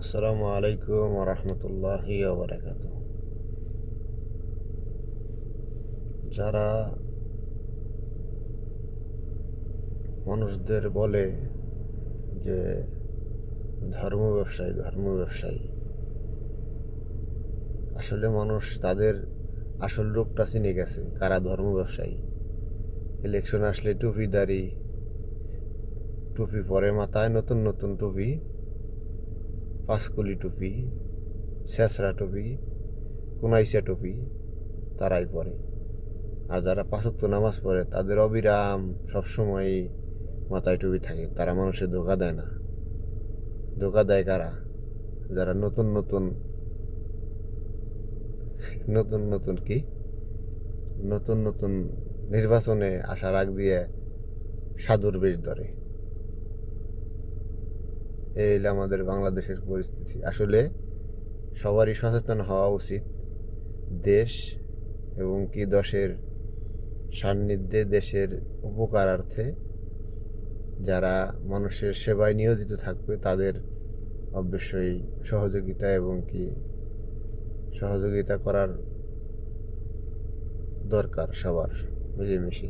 আসসালামু আলাইকুম ওয়া রাহমাতুল্লাহি ওয়া বারাকাতুহু। যারা মানুষদের বলে যে ধর্ম ব্যবসায়ী, আসলে মানুষ তাদের আসল রূপটা চিনে গেছে, কারা ধর্ম ব্যবসায়ী। ইলেকশন আসলে টুপি পরে মাথায়, নতুন নতুন টুপি, পাঁচকুলি টুপি, ছেঁচড়া টুপি, কুনাইচা টুপি তারাই পরে। আর যারা পাঁচ ওয়াক্ত নামাজ পড়ে তাদের অবিরাম সবসময় মাথায় টুপি থাকে। তারা মানুষের ধোঁকা দেয় না। ধোঁকা দেয় কারা? যারা নতুন নতুন নতুন নতুন কি নতুন নতুন নির্বাচনে আসার আগ দিয়ে সাধুর বেশ ধরে। এই হলো আমাদের বাংলাদেশের পরিস্থিতি। আসলে সবারই সচেতন হওয়া উচিত। দেশ এবং কি দেশের সান্নিধ্যে, দেশের উপকারার্থে যারা মানুষের সেবায় নিয়োজিত থাকবে তাদের অবশ্যই সহযোগিতা করার দরকার সবার মিলেমিশে।